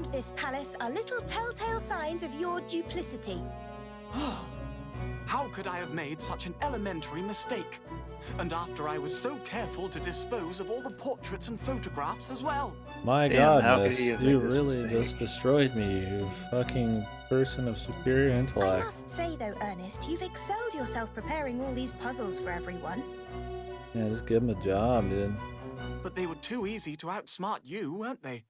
around this palace are little telltale signs of your duplicity. How could I have made such an elementary mistake? And after I was so careful to dispose of all the portraits and photographs as well. My Damn, God, how could miss, he have you made this really mistake? just destroyed me, you fucking person of superior I intellect. must say, though, Ernest, you've excelled yourself preparing all these puzzles for everyone. Yeah, just give him a job, dude. But they were too easy to outsmart you, weren't they?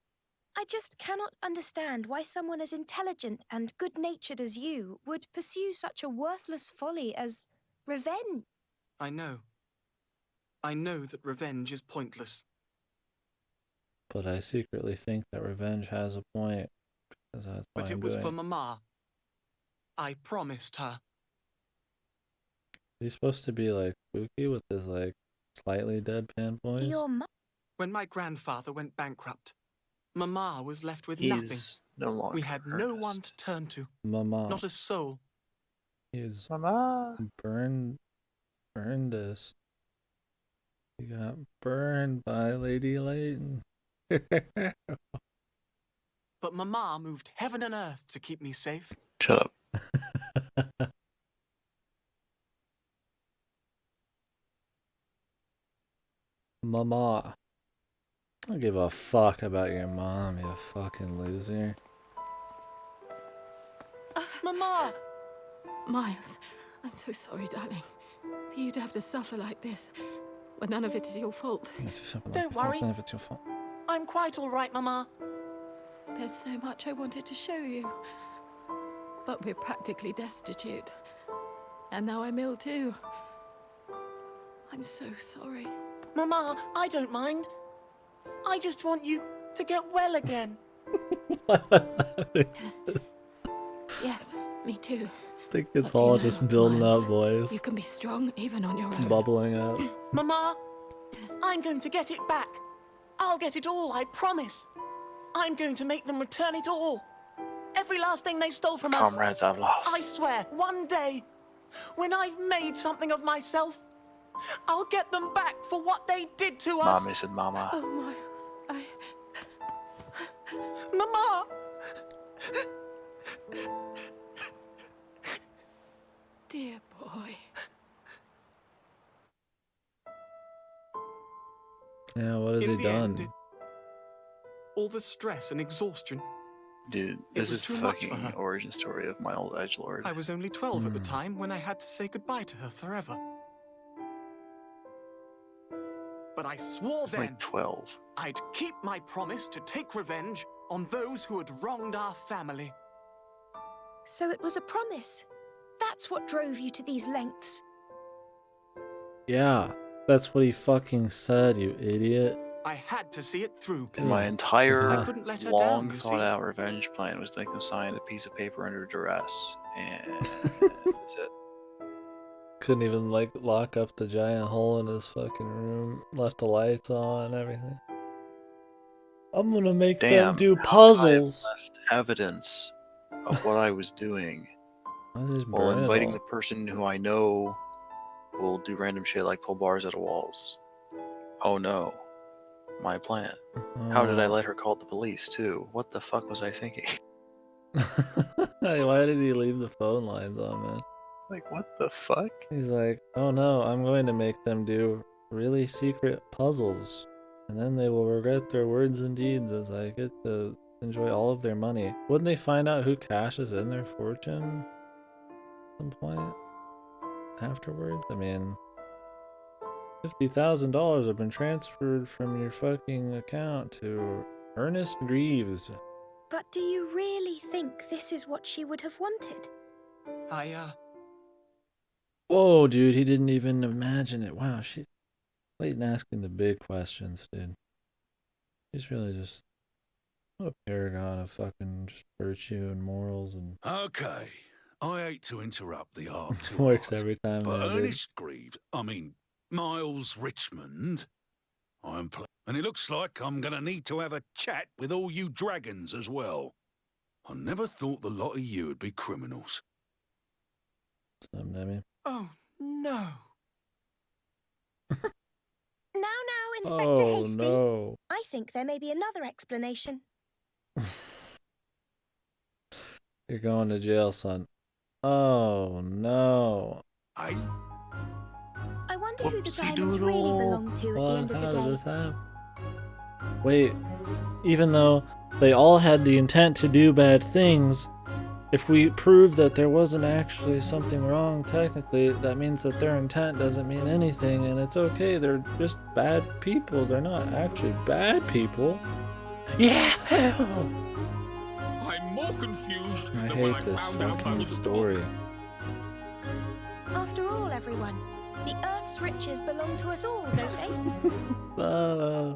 I just cannot understand why someone as intelligent and good-natured as you would pursue such a worthless folly as revenge. I know. I know that revenge is pointless. But I secretly think that revenge has a point, because that's why But I'm it was doing for it. Mama. I promised her. He's supposed to be like spooky with his like slightly deadpan voice. Your mum. When my grandfather went bankrupt, Mama was left with nothing. He's no longer We had no one to turn to. Mama. Not a soul. He's Mama. burned us. He got burned by Lady Layton. But Mama moved heaven and earth to keep me safe. Shut up. Mama. I don't give a fuck about your mom, you fucking loser. Mama! Miles, I'm so sorry, darling. For you to have to suffer like this, when none of it is your fault. Don't worry. None of it's your fault. I'm quite all right, Mama. There's so much I wanted to show you. But we're practically destitute. And now I'm ill too. I'm so sorry. Mama, I don't mind. I just want you to get well again. Yes, me too. I think it's But you all know, just building Miles, up, boys. You can be strong even on your It's own. bubbling up. Mama, I'm going to get it back. I'll get it all, I promise. I'm going to make them return it all. Every last thing they stole from us. Comrades I've lost. I swear, one day, when I've made something of myself, I'll get them back for what they did to us. Mommy said mama. Oh, Miles, Mama! dear boy. Yeah, what has In he the done? end, all the stress and exhaustion. Dude, It this was is the too much for fucking her. origin story of my old edgelord. I was only 12 at the time when I had to say goodbye to her forever. But I swore It's then like 12. I'd keep my promise to take revenge on those who had wronged our family. So it was a promise. That's what drove you to these lengths. Yeah, that's what he fucking said, you idiot. I had to see it through. And my Yeah. entire I couldn't let her long down, you see. thought out revenge plan was to make them sign a piece of paper under duress. And that's it. Couldn't even like lock up the giant hole in his fucking room. Left the lights on and everything. I'm gonna make them Damn. do I've puzzles. left evidence of what I was doing Why is he just while burn it inviting all? the person who I know will do random shit like pull bars out of walls. Oh no. My plan. How did I Oh. let her call the police too? What the fuck was I thinking? Why did he leave the phone lines on, man? Like, what the fuck? He's like, oh no, I'm going to make them do really secret puzzles. And then they will regret their words and deeds as I get to enjoy all of their money. Wouldn't they find out who cashes in their fortune at some point afterwards? I mean, $50,000 have been transferred from your fucking account to Ernest Greaves. But do you really think this is what she would have wanted? Whoa, dude, he didn't even imagine it. Wow, Layton asking the big questions, dude. He's really just what a paragon of fucking just virtue and morals and Okay, I hate to interrupt the art to works art, every time. but man, dude. Ernest Greaves, Miles Richmond, and it looks like I'm gonna need to have a chat with all you dragons as well. I never thought the lot of you would be criminals. Something, Demi. Oh, no. Now, Inspector Oh Hasty. no. I think there may be another explanation. You're going to jail, son. Oh no. Hey? I wonder who the Whoopsie diamonds really doodle. belong to at the What? end of How the did day. this happen? Wait, even though they all had the intent to do bad things, if we prove that there wasn't actually something wrong technically, that means that their intent doesn't mean anything, and it's okay. They're just bad people. They're not actually bad people. Yeah! I'm more confused I than when I hate this found out I fucking was a story. dog. After all, everyone, the Earth's riches belong to us all, don't they?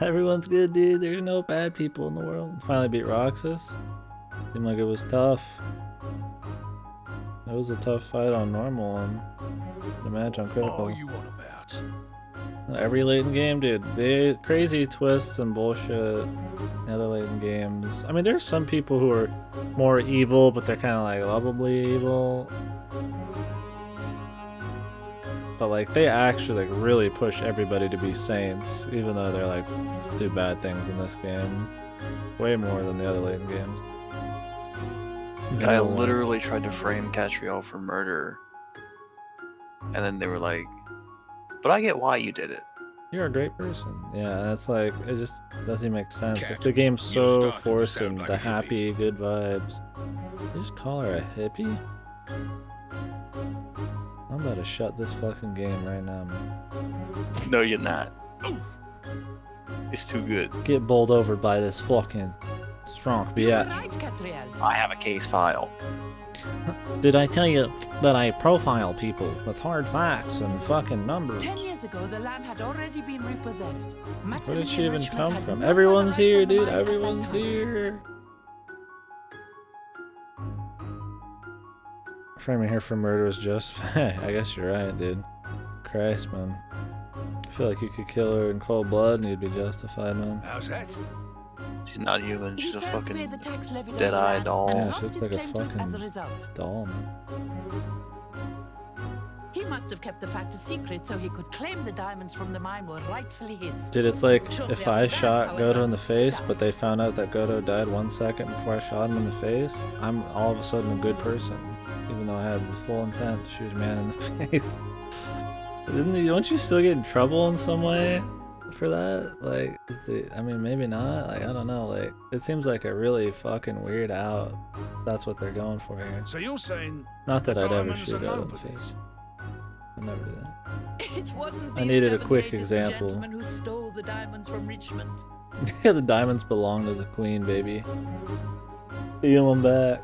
Everyone's good, dude. There's no bad people in the world. Finally beat Roxas. Seemed like it was tough. It was a tough fight on normal and the match on What critical. are you on about? Every Layton game, dude. They crazy twists and bullshit in other Layton games. I mean, there's some people who are more evil, but they're kind of like lovably evil. But like they actually like really push everybody to be saints, even though they're like do bad things in this game. Way more than the other Layton games. I literally tried to frame Catriel for murder, and then they were like, "But I get why you did it." You're a great person. Yeah, that's like it just doesn't make sense. If Cat, the game's you're so starting to forcing sound like the a hippie. happy, good vibes, you just call her a hippie? I'm about to shut this fucking game right now, man. No, you're not. Oof. It's too good. Get bowled over by this fucking strong bitch. Right, Catriel. I have a case file. Did I tell you that I profile people with hard facts and fucking numbers? 10 years ago, the land had already been repossessed. Where did she Maximilian even Richmond come had from? no Everyone's further rights here, on the dude. mine at that Everyone's time. here. Framing her for murder was just I guess you're right, dude. Christ, man. I feel like you could kill her in cold blood and you'd be justified, man. How's that? She's not human. He She's a failed to pay fucking the tax levied on the dead-eyed land doll. and Yeah, lost she looks his like a claim to it as a fucking result. doll, man. He must have kept the fact a secret so he could claim the diamonds from the mine were rightfully his. Dude, it's like Shortly if I after that, shot however, Goto in the face, he but they died. found out that Goto died 1 second before I shot him in the face, I'm all of a sudden a good person, even though I had the full intent to shoot a man in the face. Don't you still get in trouble in some way for that? Like, I mean, maybe not. Like, I don't know. Like, it seems like a really fucking weird out. That's what they're going for here. So you're saying Not that the I'd ever diamonds shoot are Goto in the nobody's? face. I'd never do that. It wasn't I these needed a 7 quick ladies example. and gentlemen who stole the diamonds from Richmond. Yeah, the diamonds belong to the queen, baby. Steal them back.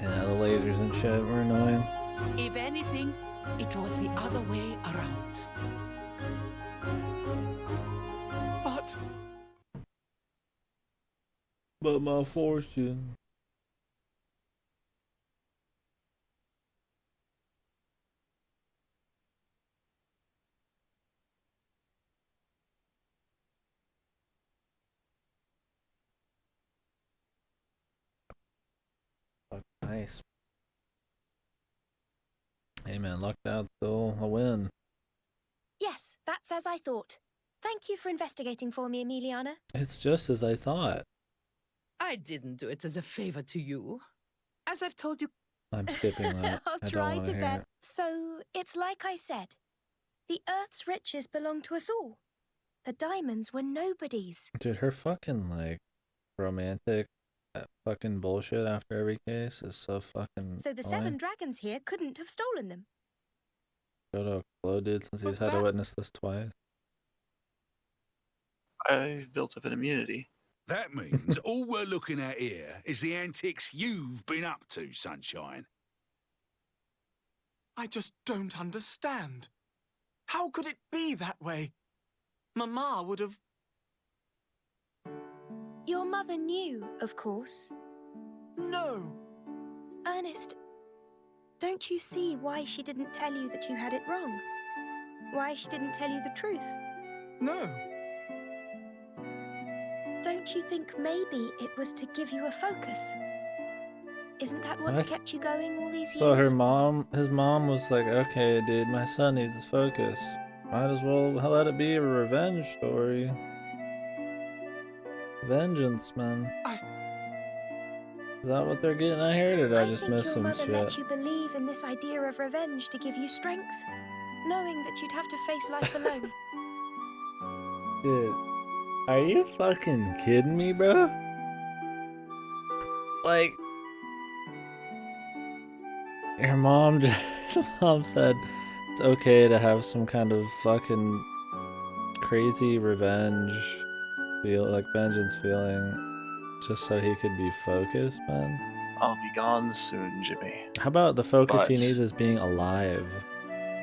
Yeah, the lasers and shit were annoying. If anything, it was the other way around. But my fortune. Nice. Hey man, lucked out, still a win. Yes, that's as I thought. Thank you for investigating for me, Emiliana. It's just as I thought. I didn't do it as a favor to you. As I've told you, I'm skipping that. I'll I don't try want to to hear bet. it. So, it's like I said. The Earth's riches belong to us all. The diamonds were nobody's. Dude, her fucking like romantic fucking bullshit after every case is so fucking So the annoying. 7 dragons here couldn't have stolen them. Go to Glow, dude, since he's But had to that- witness this twice. I've built up an immunity. That means all we're looking at here is the antics you've been up to, Sunshine. I just don't understand. How could it be that way? Mama would have... Your mother knew, of course. No. Ernest, don't you see why she didn't tell you that you had it wrong? Why she didn't tell you the truth? No. Don't you think maybe it was to give you a focus? Isn't that what's What? kept you going all these So years? his mom was like, okay, dude, my son needs to focus. Might as well let it be a revenge story. Vengeance, man. Is that what they're getting at here? Or did I just think miss your some mother shit? let you believe in this idea of revenge to give you strength, knowing that you'd have to face life alone. Dude, are you fucking kidding me, bro? Like, your mom said it's okay to have some kind of fucking crazy revenge vengeance feeling just so he could be focused, man. I'll be gone soon, Jimmy. How about the focus he But- needs is being alive?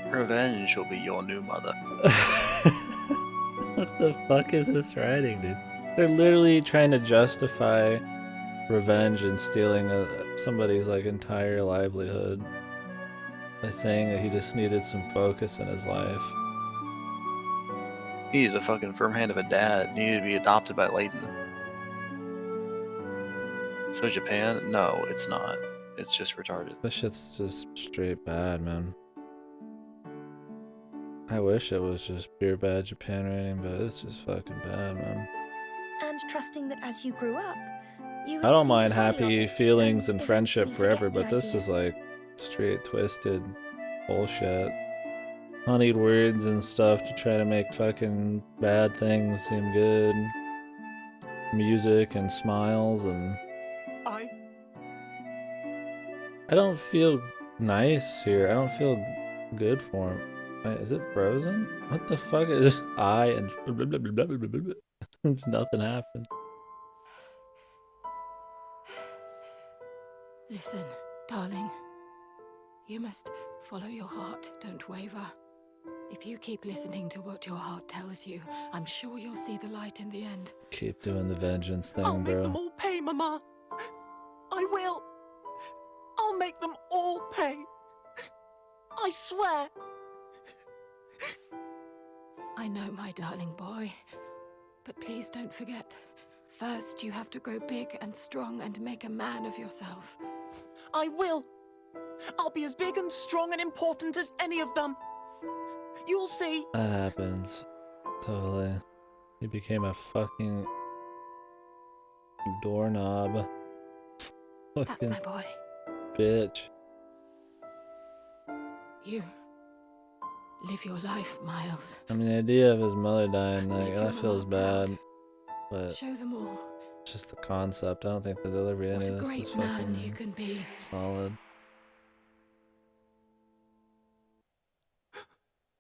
Revenge will be your new mother. What the fuck is this writing, dude? They're literally trying to justify revenge and stealing somebody's like entire livelihood by saying that he just needed some focus in his life. He needed a fucking firm hand of a dad. Needed to be adopted by Layton. So Japan? No, it's not. It's just retarded. This shit's just straight bad, man. I wish it was just pure bad Japan writing, but it's just fucking bad, man. And trusting that as you grew up, you would I don't see the mind folly of happy it feelings and friendship eventually forever, forget but the this idea. is like straight twisted bullshit. Honeyed words and stuff to try to make fucking bad things seem good. Music and smiles, and I don't feel nice here. I don't feel good for him. Wait, is it frozen? What the fuck is I and blah, blah, blah, blah, blah, blah, blah. Nothing happened. Listen, darling. You must follow your heart. Don't waver. If you keep listening to what your heart tells you, I'm sure you'll see the light in the end. Keep doing the vengeance I'll thing, make them bro. all pay, Mama. I will. I'll make them all pay. I swear. I know, my darling boy. But please don't forget. First, you have to grow big and strong and make a man of yourself. I will. I'll be as big and strong and important as any of them. You'll see. That happens. Totally. He became a fucking doorknob. That's Fucking my boy. bitch. You. Live your life, Miles. I mean, the idea of his mother dying, like, Make that your feels mama proud. bad. But Show them all just the concept. I don't think the delivery of what any a of this is great man fucking you can be. solid.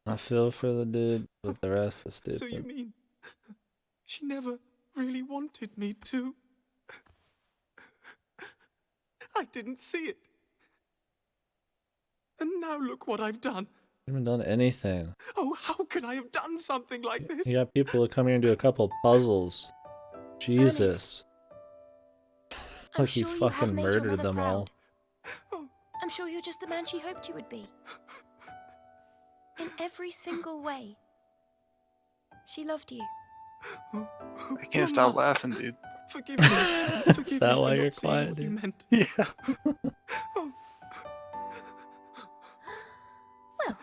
I feel for the dude, but the rest is stupid. So you mean she never really wanted me to? I didn't see it. And now look what I've done. You haven't done anything. Oh, how could I have done something like this? You got people to come here and do a couple puzzles. Jesus. I'm Like he sure you have fucking made your murdered mother them all. proud. I'm sure you're just the man she hoped you would be. In every single way. She loved you. I can't stop laughing, dude. Forgive me. Forgive Is that me why for you're not seeing quiet, what you dude? meant. Yeah. Well,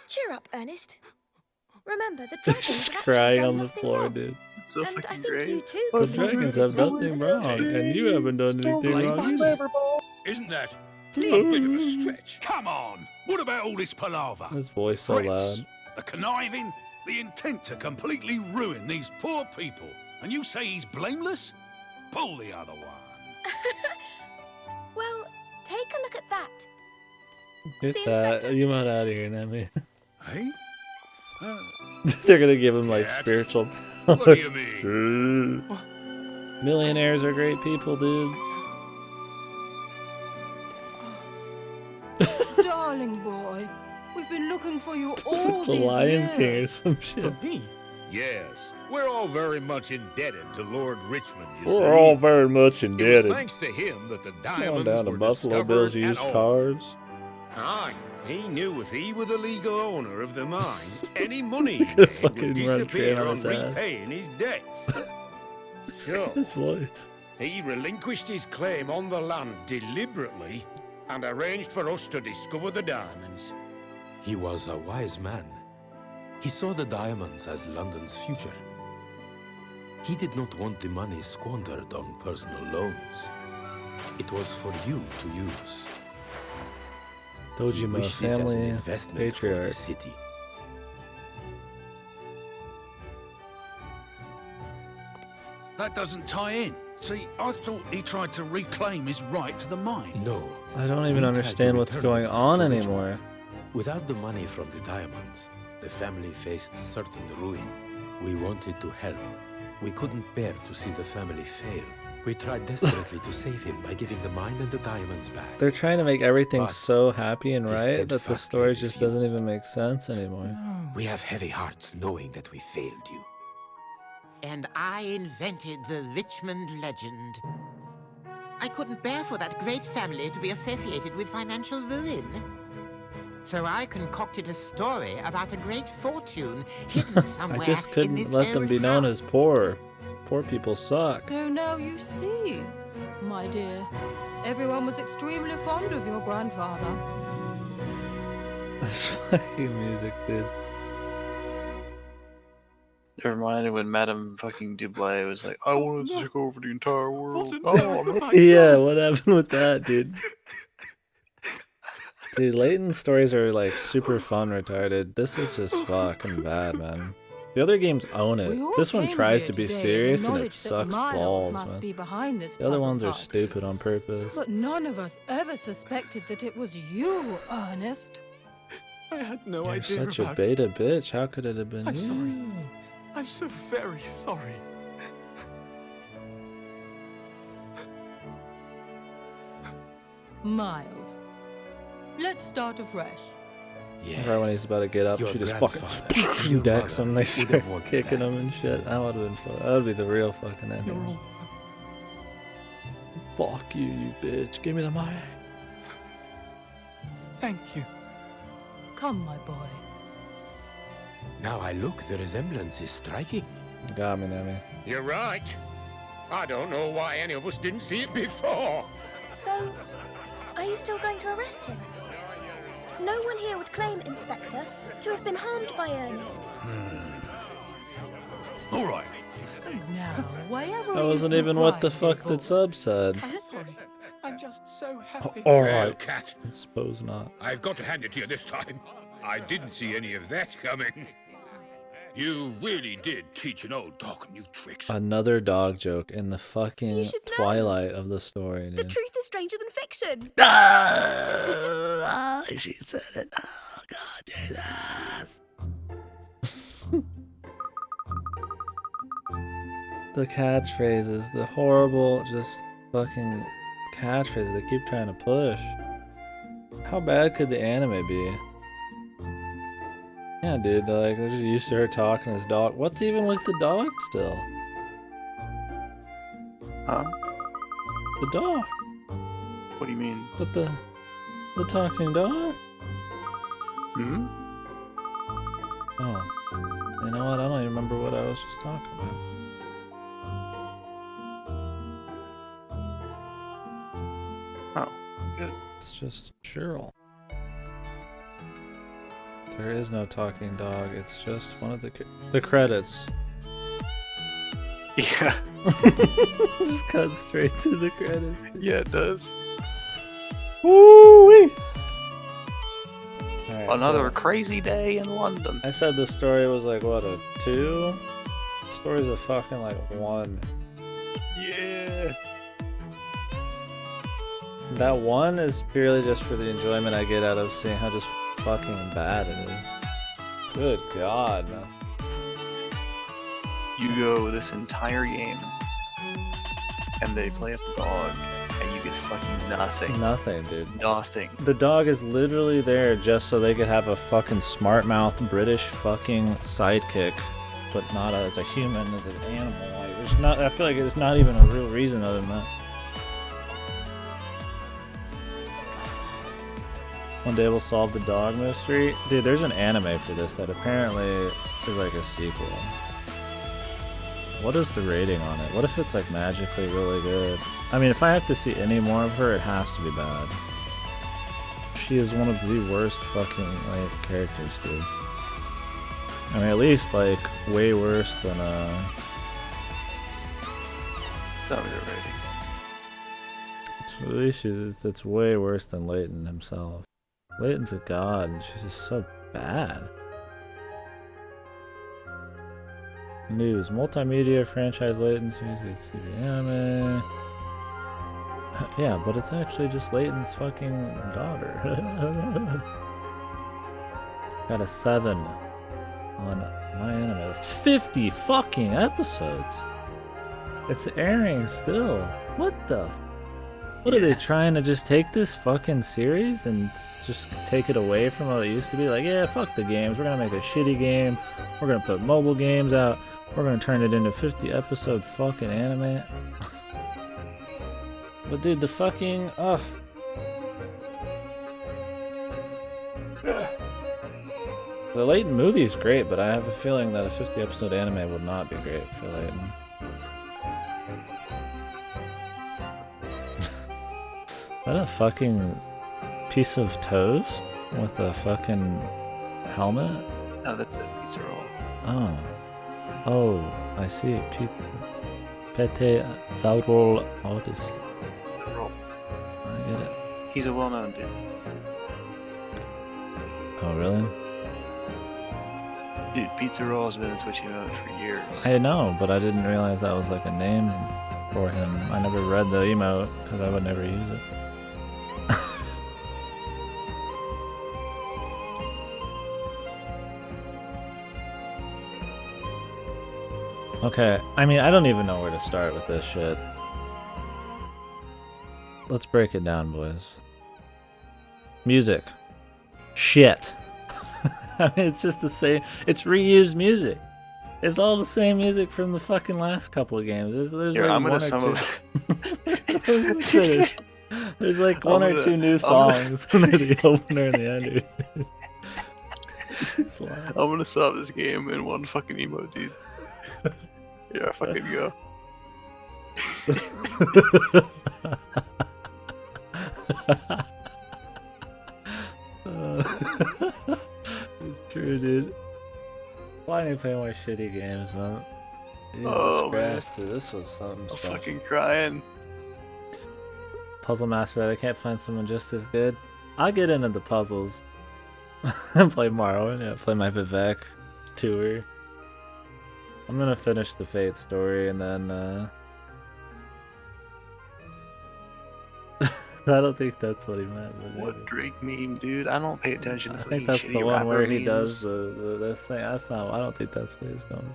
cheer up, Ernest. Remember, the dragons Just have actually crying done on the nothing floor, wrong. dude. It's so And I fucking think great. you too The could be dragons considered have nothing blameless. wrong, and you haven't done anything wrong either. Isn't that a bit of a stretch? Come on! What about all this palaver? His voice so Threats, loud. the conniving, the intent to completely ruin these poor people. And you say he's blameless? Pull the other one. Well, take a look at that. Get See, that. Inspector? You might out of here, Nemi. Hey? They're gonna give him like Cat? spiritual What power. do you mean? Millionaires are great people, dude. Darling boy, we've been looking for you It's all like the these Lion King or years. some shit. Me? Yes, we're all very much indebted to Lord Richmond, you see. We're all very much It was indebted. thanks to him that the Come on diamonds down to were Buffalo discovered Bill's at used all. cars. Aye, he knew if he were the legal owner of the mine, any money he Gonna made fucking would run disappear train on on his ass. repaying his debts. So, His voice. he relinquished his claim on the land deliberately and arranged for us to discover the diamonds. He was a wise man. He saw the diamonds as London's future. He did not want the money squandered on personal loans. It was for you to use. He Dojima wished it as an family investment for the patriarch. city. That doesn't tie in. See, I thought he tried to reclaim his right to the mine. No. I don't we even tried to understand what's return going the on to anymore. Richmond. Without the money from the diamonds, the family faced certain ruin. We wanted to help. We couldn't bear to see the family fail. We tried desperately to save him by giving the mine and the diamonds back. They're trying to make everything But so happy and he right that the steadfastly story just doesn't refused. even make sense anymore. We have heavy hearts knowing that we failed you. And I invented the Richmond legend. I couldn't bear for that great family to be associated with financial ruin. So I concocted a story about a great fortune hidden somewhere I just in couldn't this let them old be known as house. poor. Poor people suck. So now you see, my dear. Everyone was extremely fond of your grandfather. This fucking music, dude. It reminded me when Madame fucking Dublé was like, I wanted to take over the entire world. What Oh, on I'm earth a- have I Yeah, done? what happened with that, dude? Dude, Layton's stories are like super fun retarded. This is just fucking bad, man. The other games own it. We all This one came tries here to be today in the serious and it knowledge that sucks the Miles balls, must man. be behind this The other puzzle ones are part. stupid on purpose. But none of us ever suspected that it was you, Ernest. I had no You're idea such a about beta bitch. How could it have been I'm you? sorry. I'm so very sorry. Miles, let's start afresh. Yes. Right when he's about to get up, Your she just grandfather, fucking your decks mother him. They would start have wanted kicking that. him and shit. That would have been fun. That would be the real fucking You're ending. all. Fuck you, you bitch. Give me the money. Thank you. Come, my boy. Now I look, the resemblance is striking. You got me, Nemi. You're right. I don't know why any of us didn't see it before. So, are you still going to arrest him? No one here would claim, Inspector, to have been harmed by Ernest. All right. Now, wherever That is wasn't the even what the bride, fuck dear the boy? sub said. I'm sorry. I'm just so happy. All Well, right. Cat, I suppose not. I've got to hand it to you this time. I didn't see any of that coming. You really did teach an old dog new tricks. Another dog joke in the fucking You should know. twilight of the story, The dude. truth is stranger than fiction. She said it. Oh, God, Jesus. The catchphrases, the horrible, just fucking catchphrases they keep trying to push. How bad could the anime be? Yeah, dude, they're just used to her talking to his dog. What's even with the dog still? Huh? The dog. What do you mean? With the talking dog? Hmm? Oh. You know what? I don't even remember what I was just talking about. Oh, good. It's just Cheryl. There is no talking dog. It's just one of the credits. Yeah. Just cut straight to the credits. Yeah, it does. Woo-wee! Alright, Another so crazy day in London. I said the story was like, what, a 2? The story's a fucking like 1. Yeah. That 1 is purely just for the enjoyment I get out of seeing how just fucking bad it is. Good God, man. You go this entire game, and they play up a dog, and you get fucking nothing. Nothing, dude. Nothing. The dog is literally there just so they could have a fucking smart mouth British fucking sidekick, but not as a human, as an animal. Like, there's not. I feel like there's not even a real reason other than that. One day we'll solve the dog mystery. Dude, there's an anime for this that apparently is like a sequel. What is the rating on it? What if it's like magically really good? I mean, if I have to see any more of her, it has to be bad. She is one of the worst fucking like characters, dude. I mean, at least like way worse than Tell me the rating. At least it's way worse than Layton himself. Layton's a god, and she's just so bad. News: multimedia franchise Layton's music TV anime. Yeah, but it's actually just Layton's fucking daughter. Got a 7 on my anime. It's 50 fucking episodes. It's airing still. What the? What are they trying to just take this fucking series and just take it away from what it used to be? Like, yeah, fuck the games. We're gonna make a shitty game. We're gonna put mobile games out. We're gonna turn it into 50 episode fucking anime. But dude, the fucking the Layton movie is great, but I have a feeling that a 50 episode anime would not be great for Layton. Is that a fucking piece of toast with a fucking helmet? No, that's a pizza roll. Oh. Oh, I see it. Pete Zaurol Odyssey. Roll. I get it. He's a well-known dude. Oh, really? Dude, Pizza Roll has been a Twitch emote for years. I know, but I didn't realize that was like a name for him. I never read the emote because I would never use it. Okay, I mean, I don't even know where to start with this shit. Let's break it down, boys. Music. Shit. I mean, it's just the same. It's reused music. It's all the same music from the fucking last couple of games. There's Here, like I'm gonna one or sum two. it. There's like one or two new songs. They're the opener and the ender. I'm gonna solve this game in one fucking emote, dude. Yeah, fucking go. It's true, dude. Why didn't I play more shitty games, man? Oh, man. Dude, this was something I'm special. fucking crying. Puzzle Master, I can't find someone just as good. I'll get into the puzzles. And play Morrowind, yeah, play my Vivek tour. I'm gonna finish the Fate story and then I don't think that's what he meant. But What Drake meme, dude? I don't pay attention to I fucking think that's shitty the one where rapper he memes. does this thing. That's not. I don't think that's where he's going.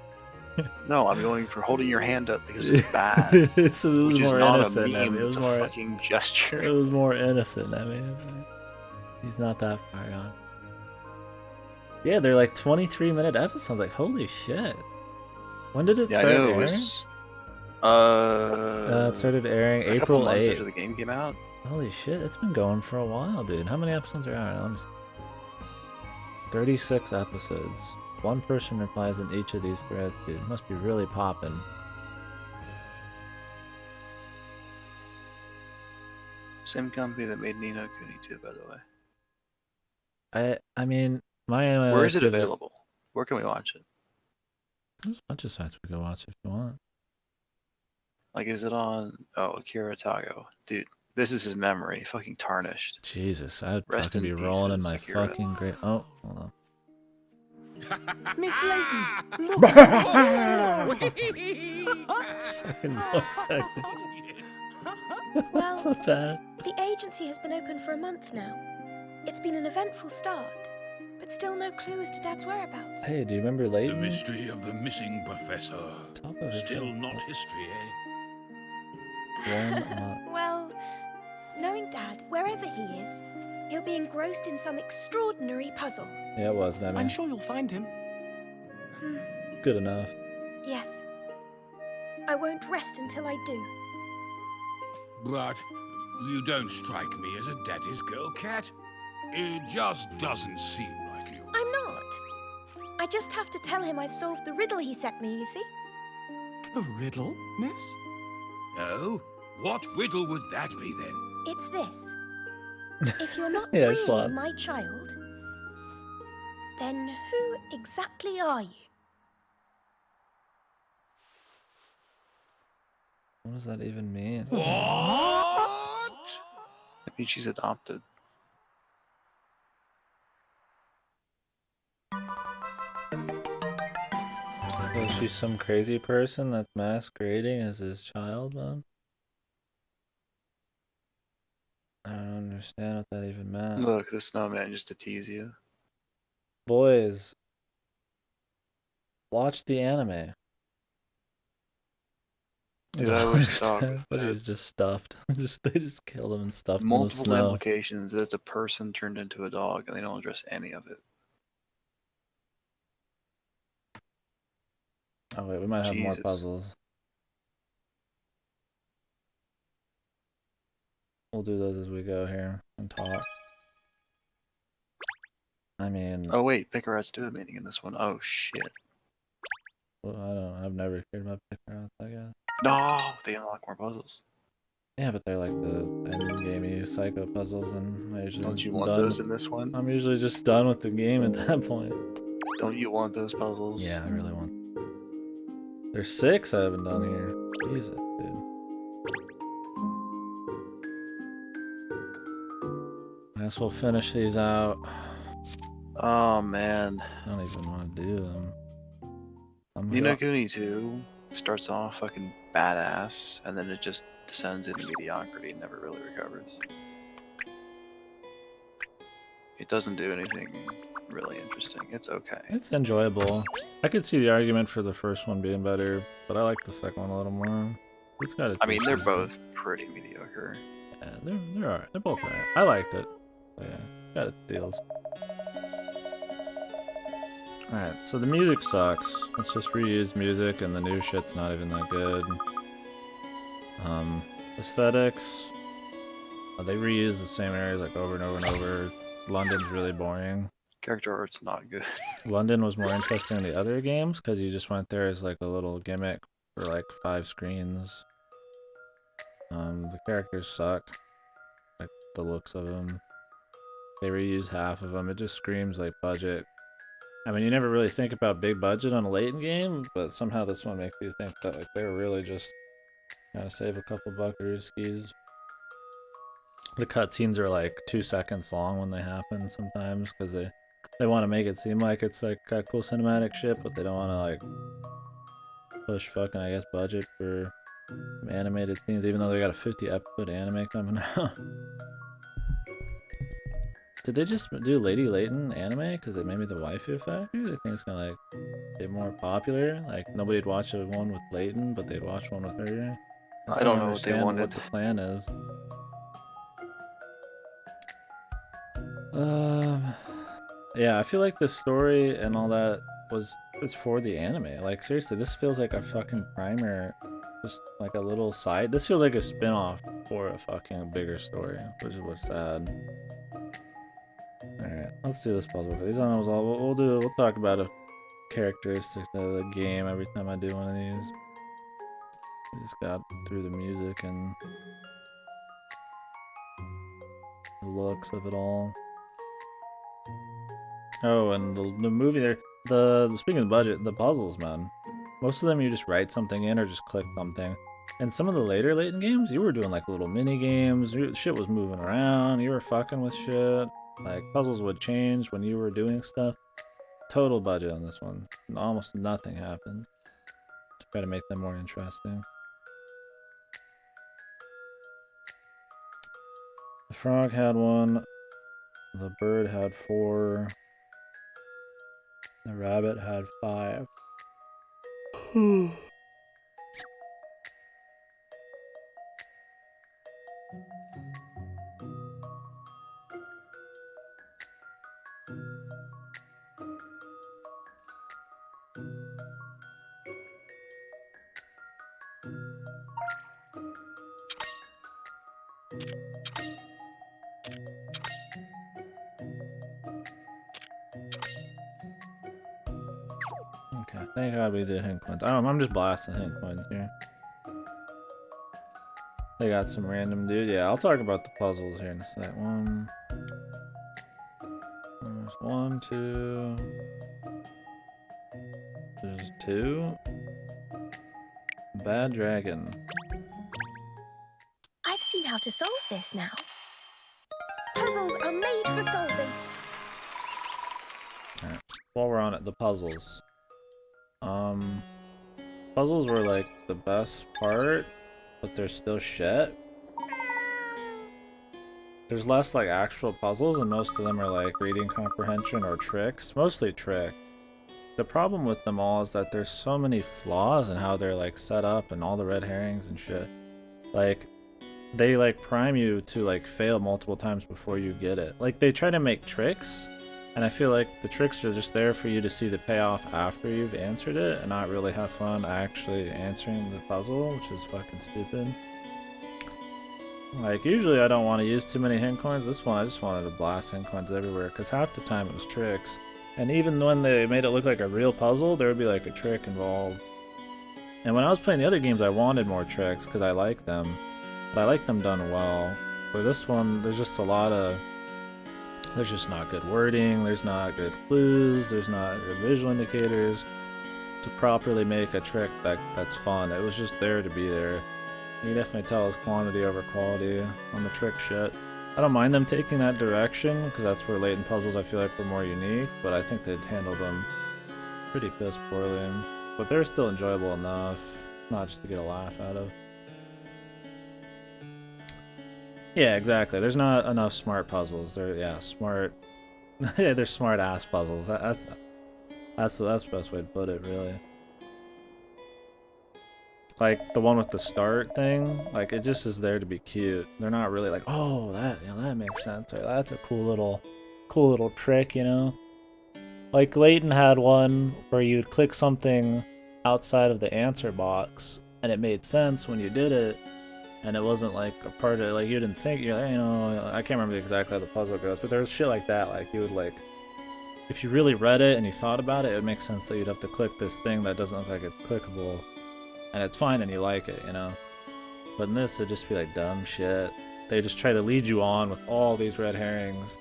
No, I'm going for holding your hand up because it's bad. So it was Which is more not a innocent. I meme, mean, it it's was a more. fucking gesture. It was more innocent. I mean, he's not that far gone. Yeah, they're like 23-minute episodes. Like, holy shit! When did it Yeah, I start know it airing? was. It started airing a couple April months 8th. after the game came out. Holy shit, it's been going for a while, dude. How many episodes are out? Let me see. 36 episodes. One person replies in each of these threads, dude. Must be really popping. Same company that made Nino Kuni 2, by the way. I mean, my anime. Where is it gives available? Where can we watch it? There's a bunch of sites we can watch if you want. Like, is it on? Oh, Akira Tago, dude. This is his memory. Fucking tarnished. Jesus, I'd Rest fucking be in rolling in pieces, my Akira. fucking grave. Oh, hold on. Miss Layton, look! Fucking voice acting. Well, So bad. the agency has been open for a month now. It's been an eventful start, but still no clue as to Dad's whereabouts. Hey, do you remember The Layton? mystery of the missing professor. Top of his Still head. not history, eh? 1 month. Well, knowing Dad, wherever he is, he'll be engrossed in some extraordinary puzzle. Yeah, it was, I I'm mean, sure you'll find him. good enough. Yes. I won't rest until I do. But you don't strike me as a daddy's girl cat. It just doesn't seem like you. I'm not. I just have to tell him I've solved the riddle he sent me, you see? A riddle, miss? Oh? What riddle would that be then? It's this. If you're not Yeah, really Schlot. my child, Then who exactly are you? What does that even mean? What? I mean, she's adopted. So is she some crazy person that's masquerading as his child, man? I don't understand what that even meant. Look, the snowman just to tease you. Boys, watch the anime. Dude, I wish the dog was But he dead. was just stuffed. They just killed him and stuffed him in the Multiple snow. implications that it's a person turned into a dog, and they don't address any of it. Oh wait, we might have more Jesus. puzzles. We'll do those as we go here and talk. I mean, Oh wait, pick rats do have meaning in this one. Oh shit. well, I've never cared about picker outs, I guess. No, they unlock more puzzles. Yeah, but they're like the end gamey psycho puzzles, and I usually Don't just you want done. those in this one? I'm usually just done with the game at that point. Don't you want those puzzles? Yeah, I really want. There's 6 I haven't done here. Jesus, dude. I guess we'll finish these out. Oh man. I don't even want to do them. Ni no Kuni 2 starts off fucking badass, and then it just descends into mediocrity and never really recovers. It doesn't do anything really interesting. It's okay. It's enjoyable. I could see the argument for the first one being better, but I like the second one a little more. It's got its I mean, they're issues, both pretty mediocre. but yeah, they're alright. They're both alright. I liked it. But yeah, got its deals. Alright, so the music sucks. It's just reused music, and the new shit's not even that good. Aesthetics. They reuse the same areas like over and over and over. London's really boring. Character art's not good. London was more interesting in the other games because you just went there as like a little gimmick for like 5 screens. The characters suck. Like the looks of them. They reuse half of them. It just screams like budget. I mean, you never really think about big budget on a Layton game, but somehow this one makes you think that like they were really just trying to save a couple buckarooskies. The cutscenes are like 2 seconds long when they happen sometimes because they want to make it seem like it's like got cool cinematic shit, but they don't want to like push fucking, I guess, budget for some animated scenes, even though they got a 50 episode anime coming out. Did they just do Lady Layton anime because they made me the waifu factory? They think it's gonna like get more popular. Like nobody'd watch a one with Layton, but they'd watch one with her. I don't know what they wanted. What the plan is. Yeah, I feel like the story and all that it's for the anime. Like seriously, this feels like a fucking primer, just like a little side. This feels like a spin-off for a fucking bigger story, which is what's sad. All right, let's do this puzzle. These aren't all. We'll talk about a characteristics of the game every time I do one of these. We just got through the music and the looks of it all. Oh, and the movie there. Speaking of the budget, the puzzles, man. Most of them you just write something in or just click something. And some of the later Layton games, you were doing like little mini games. Shit was moving around. You were fucking with shit. Like puzzles would change when you were doing stuff. Total budget on this one. Almost nothing happens to try to make them more interesting. The frog had 1. The bird had 4. The rabbit had 5. Okay, thank God we did hint coins. I'm just blasting hint coins here. They got some random dude. Yeah, I'll talk about the puzzles here in a sec. 1, There's 1, 2. There's 2. Bad dragon. I've seen how to solve this now. Puzzles are made for solving. Alright. While we're on it, the puzzles. Puzzles were like the best part, but they're still shit. There's less like actual puzzles, and most of them are like reading comprehension or tricks. Mostly trick. The problem with them all is that there's so many flaws in how they're like set up and all the red herrings and shit. Like, they like prime you to like fail multiple times before you get it. Like, they try to make tricks, and I feel like the tricks are just there for you to see the payoff after you've answered it and not really have fun actually answering the puzzle, which is fucking stupid. Like, usually I don't want to use too many hint coins. This one I just wanted to blast hint coins everywhere because half the time it was tricks. And even when they made it look like a real puzzle, there would be like a trick involved. And when I was playing the other games, I wanted more tricks because I like them. But I like them done well. For this one, there's just a lot of... There's just not good wording, there's not good clues, there's not good visual indicators to properly make a trick that's fun. It was just there to be there. You can definitely tell it's quantity over quality on the trick shit. I don't mind them taking that direction, because that's where Layton puzzles I feel like were more unique, but I think they'd handled them pretty piss poorly. But they're still enjoyable enough, not just to get a laugh out of. Yeah, exactly. There's not enough smart puzzles. They're smart. Yeah, they're smart ass puzzles. That's the best way to put it, really. Like the one with the start thing, like it just is there to be cute. They're not really like, oh, that makes sense, or that's a cool little trick, you know. Like Layton had one where you'd click something outside of the answer box, and it made sense when you did it. And it wasn't like a part of, like, you didn't think, you're like, you know, I can't remember exactly how the puzzle goes, but there's shit like that, like, you would, like, if you really read it and you thought about it, it would make sense that you'd have to click this thing that doesn't look like it's clickable, and it's fine and you like it, you know? But in this, it'd just be, like, dumb shit. They just try to lead you on with all these red herrings,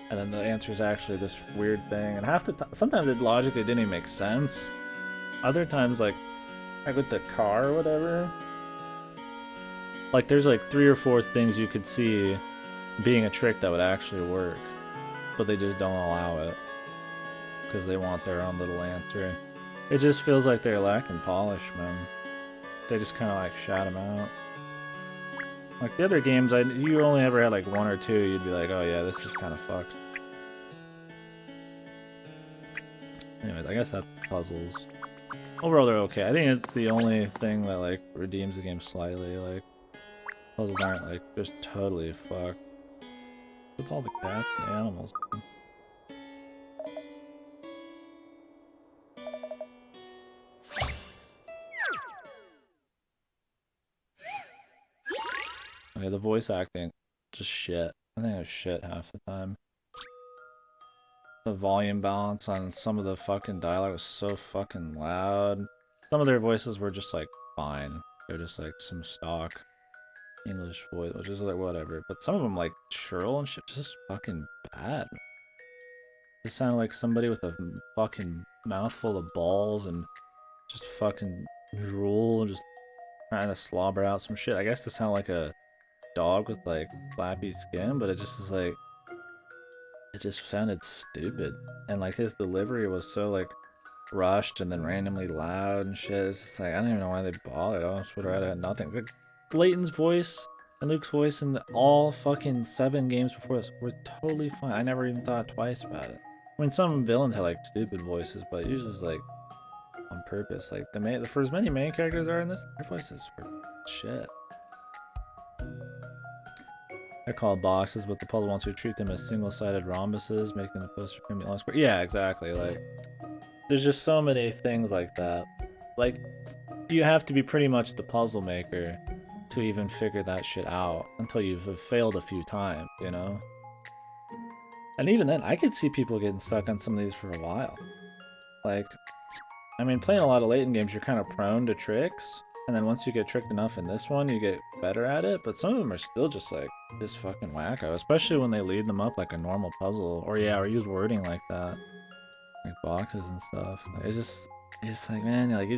and then the answer is actually this weird thing, and half the time, sometimes it logically didn't even make sense. Other times, like with the car or whatever, like, there's like 3 or 4 things you could see being a trick that would actually work, but they just don't allow it because they want their own little answer. It just feels like they're lacking polish, man. They just kind of like shout them out. Like the other games, you only ever had like 1 or 2, you'd be like, oh yeah, this is kind of fucked. Anyways, I guess that's puzzles. Overall, they're okay. I think it's the only thing that like redeems the game slightly. Like, puzzles aren't like just totally fucked. With all the cats and animals. Okay, the voice acting, just shit. I think it was shit half the time. The volume balance on some of the fucking dialogue was so fucking loud. Some of their voices were just like fine. They're just like some stock English voice, which is like whatever. But some of them, like Cheryl and shit, just fucking bad. It sounded like somebody with a fucking mouthful of balls and just fucking drool and just trying to slobber out some shit. I guess to sound like a dog with like flappy skin, but it just is like, it just sounded stupid. And like his delivery was so like rushed and then randomly loud and shit. It's just like, I don't even know why they bothered. I almost would have rather had nothing. Like, Layton's voice and Luke's voice in all fucking 7 games before this were totally fine. I never even thought twice about it. I mean, some villains had like stupid voices, but usually it's like on purpose. Like for as many main characters are in this, their voices were shit. They're called boxes, but the puzzle wants you to treat them as single-sided rhombuses, making the poster cream long square. Yeah, exactly. Like, there's just so many things like that. Like, you have to be pretty much the puzzle maker to even figure that shit out until you've failed a few times, you know? And even then, I could see people getting stuck on some of these for a while. Like, I mean, playing a lot of Layton games, you're kind of prone to tricks. And then once you get tricked enough in this one, you get better at it. But some of them are still just like, just fucking wacko. Especially when they lead them up like a normal puzzle. Or yeah, or use wording like that. Like boxes and stuff. Like, it's just like, man, like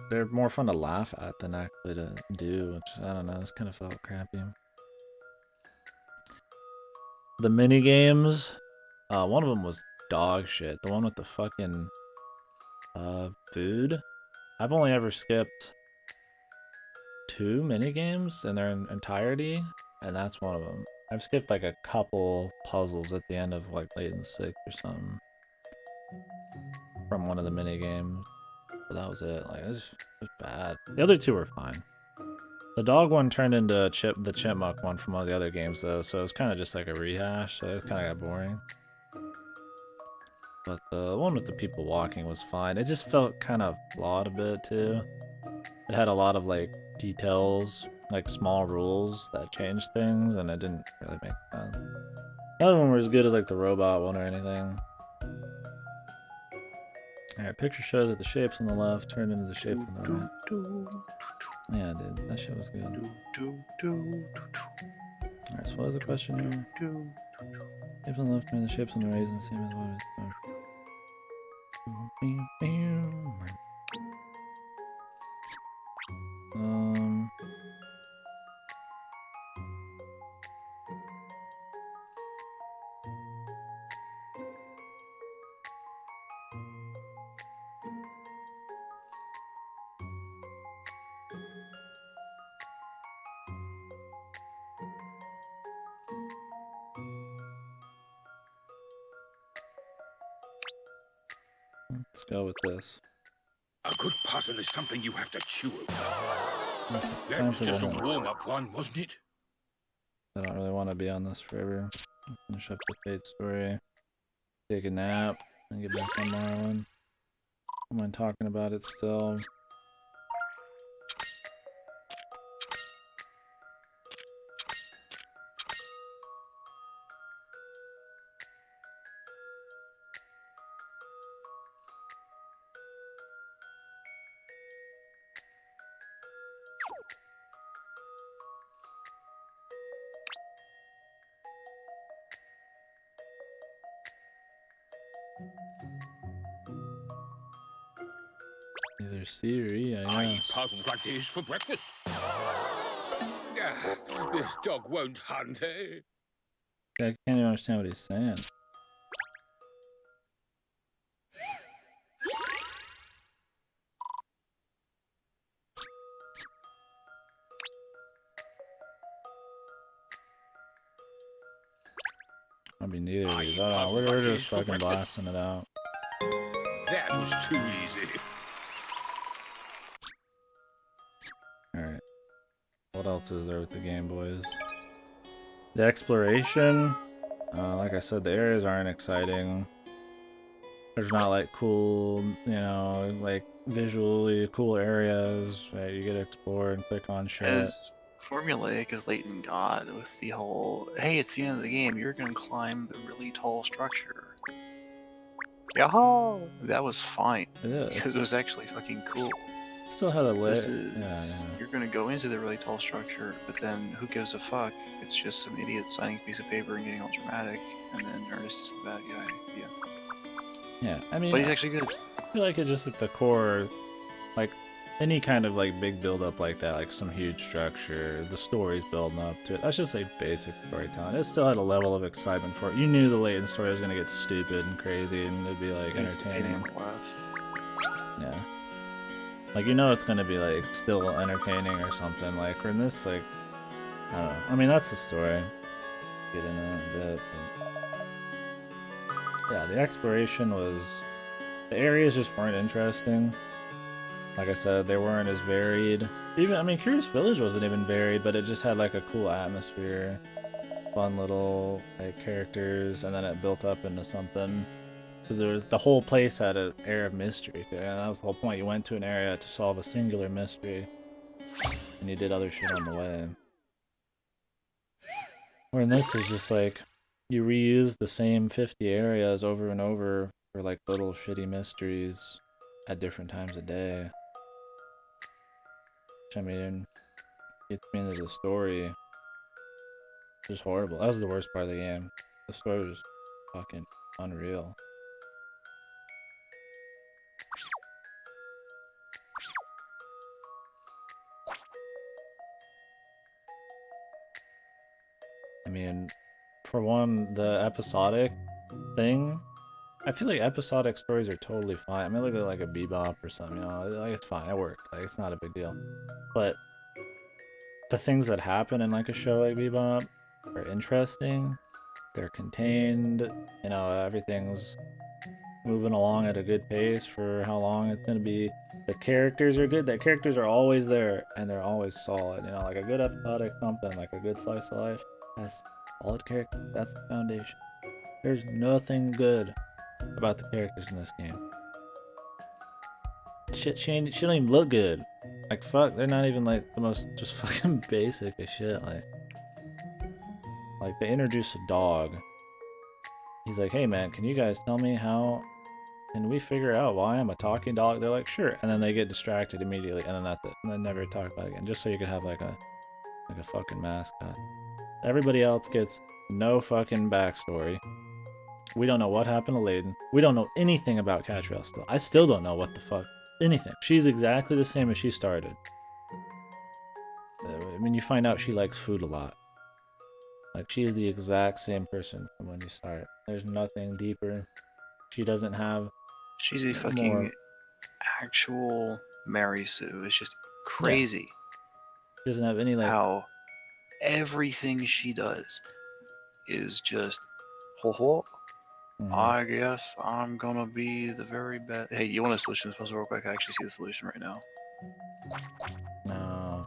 they're more fun to laugh at than actually to do. Which, I don't know, it's kind of felt crappy. The mini games, one of them was dog shit. The one with the fucking food. I've only ever skipped 2 mini games in their entirety, and that's one of them. I've skipped like a couple puzzles at the end of like Layton 6 or something from one of the mini games, but that was it. Like it was bad. The other 2 were fine. The dog one turned into the chipmunk one from one of the other games though, so it was kind of just like a rehash. So it kind of got boring. But the one with the people walking was fine. It just felt kind of flawed a bit too. It had a lot of like details, like small rules that changed things, and it didn't really make sense. None of them were as good as like the robot one or anything. Alright, picture shows that the shapes on the left turned into the shape on the right. Yeah, dude, that shit was good. Alright, so what was the question here? Shapes on the left turn the shapes on the right, and the same as what is. Let's go with this. A good puzzle is something you have to chew over. That Time was for just a one. warm-up one, wasn't it? I don't really want to be on this forever. Finish up the Fate story. Take a nap. And get back on Marlin. I don't mind talking about it still. Either C or E, I I eat guess. puzzles like this for breakfast. This dog won't hunt, eh? I can't even understand what he's saying. I mean, neither of these. I don't know. We're just fucking blasting it out. That was too easy. Alright. What else is there with the Game Boys? The exploration. Like I said, the areas aren't exciting. There's not like cool, you know, like visually cool areas that you get to explore and click on shit. As formulaic as Layton got with the whole, hey, it's the end of the game, you're gonna climb the really tall structure. Yahoo! That was fine. Because it was actually fucking cool. Still had a This lit. is, you're gonna go into the really tall structure, but then who gives a fuck? It's just some idiot signing a piece of paper and getting all dramatic, and then Ernest is the bad guy. Yeah. Yeah, I mean, But he's actually good. I feel like it just at the core, like any kind of like big build up like that, like some huge structure, the story's building up to it. That's just like basic storytelling. It still had a level of excitement for it. You knew the Layton story was gonna get stupid and crazy, and it'd be like entertaining. Yeah. Like, you know it's gonna be like still entertaining or something. Like, or in this, like, I don't know. I mean, that's the story. Get into it a bit. But... yeah, the exploration was. The areas just weren't interesting. Like I said, they weren't as varied. Even, I mean, Curious Village wasn't even varied, but it just had like a cool atmosphere, fun little like characters, and then it built up into something. Because there was the whole place had an air of mystery. And that was the whole point. You went to an area to solve a singular mystery, and you did other shit on the way. Where in this is just like you reuse the same 50 areas over and over for like little shitty mysteries at different times of day. I mean, gets me into the story. It's just horrible. That was the worst part of the game. The story was fucking unreal. I mean, for one, the episodic thing, I feel like episodic stories are totally fine. I mean, look at like a Bebop or something, you know, like it's fine, it works, like it's not a big deal. But the things that happen in like a show like Bebop are interesting. They're contained, you know, everything's moving along at a good pace for how long it's gonna be. The characters are good. The characters are always there and they're always solid. You know, like a good episodic something, like a good slice of life has solid characters. That's the foundation. There's nothing good about the characters in this game. Shit, she don't even look good. Like fuck, they're not even like the most just fucking basic as shit. Like they introduce a dog. He's like, hey man, can you guys tell me how can we figure out why I'm a talking dog? They're like, sure. And then they get distracted immediately, and then that's it. And then never talk about it again. Just so you can have like a fucking mascot. Everybody else gets no fucking backstory. We don't know what happened to Layton. We don't know anything about Catrell still. I still don't know what the fuck. Anything. She's exactly the same as she started. I mean, you find out she likes food a lot. Like, she is the exact same person from when you start. There's nothing deeper. She doesn't have... She's a fucking actual Mary Sue. It's just crazy. Yeah. She doesn't have any, like... How everything she does is just... Ho ho. I guess I'm gonna be the very best. Hey, you want a solution to this puzzle real quick? I actually see the solution right now. No.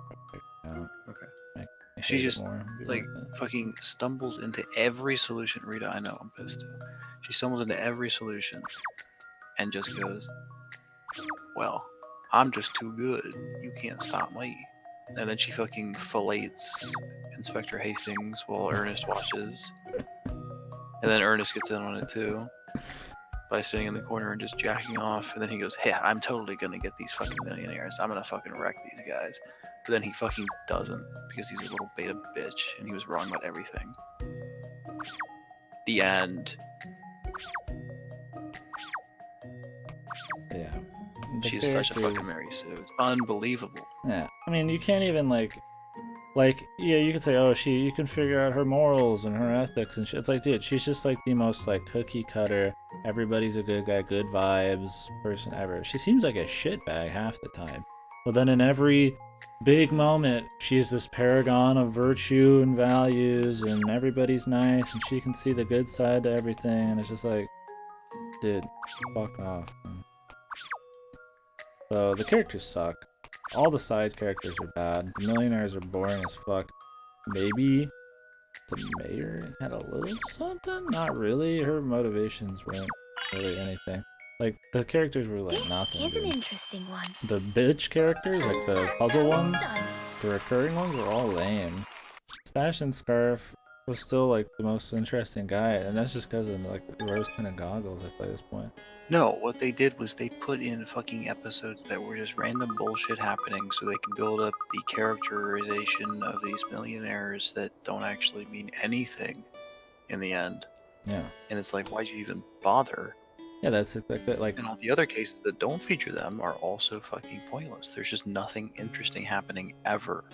Okay. She just, like, fucking stumbles into every solution. Rita, I know, I'm pissed too. She stumbles into every solution and just goes, well, I'm just too good. You can't stop me. And then she fucking fillets Inspector Hastings while Ernest watches. And then Ernest gets in on it too by sitting in the corner and just jacking off. And then he goes, hey, I'm totally gonna get these fucking millionaires. I'm gonna fucking wreck these guys. But then he fucking doesn't because he's a little beta bitch and he was wrong about everything. The end. Yeah. She's such a fucking Mary Sue. It's unbelievable. Yeah. I mean, you can't even, like, yeah, you could say, oh, you can figure out her morals and her ethics and shit. It's like, dude, she's just like the most, like, cookie cutter, everybody's a good guy, good vibes person ever. She seems like a shitbag half the time. But then in every big moment, she's this paragon of virtue and values, and everybody's nice, and she can see the good side to everything, and it's just like, dude, fuck off. So, the characters suck. All the side characters are bad. The millionaires are boring as fuck. Maybe the mayor had a little something? Not really. Her motivations weren't really anything. Like, the characters were like nothing. This is an interesting one. The bitch characters, like the puzzle ones, the recurring ones were all lame. Stash and Scarf was still like the most interesting guy, and that's just because of like the rose-tinted goggles at this point. No, what they did was they put in fucking episodes that were just random bullshit happening so they can build up the characterization of these millionaires that don't actually mean anything in the end. Yeah. And it's like, why'd you even bother? Yeah, that's like And all the other cases that don't feature them are also fucking pointless. There's just nothing interesting happening ever.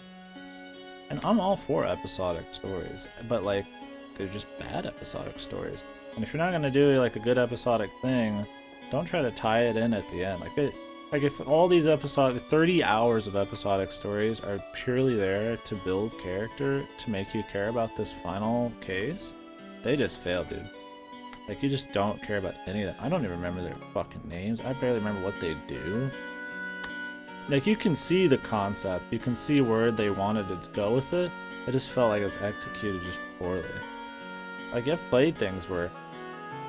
And I'm all for episodic stories, but like, they're just bad episodic stories. And if you're not gonna do like a good episodic thing, don't try to tie it in at the end. Like if all these 30 hours of episodic stories are purely there to build character, to make you care about this final case, they just fail, dude. Like, you just don't care about any of them. I don't even remember their fucking names. I barely remember what they do. Like, you can see the concept. You can see where they wanted to go with it. It just felt like it was executed just poorly. Like, I've played things where,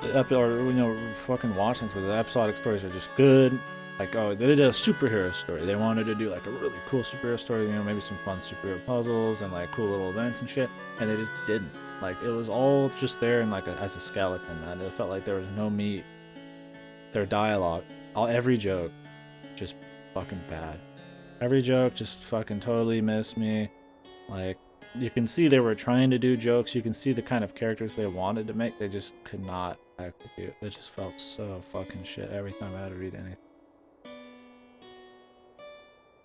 fucking watch things where the episodic stories are just good. Like, oh, they did a superhero story. They wanted to do, like, a really cool superhero story, maybe some fun superhero puzzles and, like, cool little events and shit. And they just didn't. Like, it was all just there in, like, as a skeleton, man. It felt like there was no meat. Their dialogue, every joke, just fucking bad. Every joke just fucking totally missed me. Like, you can see they were trying to do jokes. You can see the kind of characters they wanted to make. They just could not execute. It just felt so fucking shit every time I had to read anything.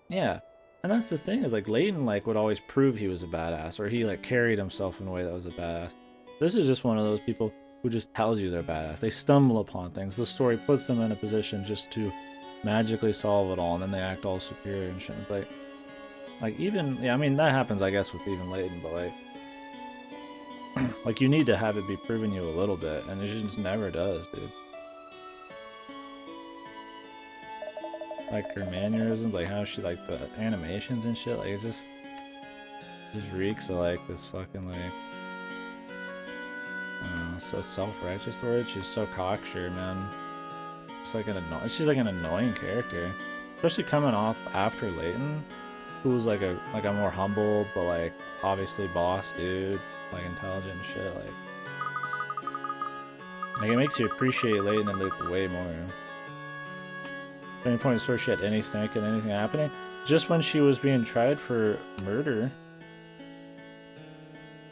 Yeah. And that's the thing, is like Layton like would always prove he was a badass, or he like carried himself in a way that was a badass. This is just one of those people who just tells you they're badass. They stumble upon things. The story puts them in a position just to magically solve it all, and then they act all superior and shit. Like even, yeah, I mean that happens I guess with even Layton, but like like you need to have it be proven you a little bit, and it just never does, dude. Like her mannerisms, like how she, like the animations and shit, like it just reeks of like this fucking like so self-righteous word. She's so cocksure, man. It's like she's like an annoying character, especially coming off after Layton, who's like a more humble but like obviously boss dude, like intelligent and shit. Like it makes you appreciate Layton and Luke way more. At any point in the story she had any stake in anything happening, just when she was being tried for murder,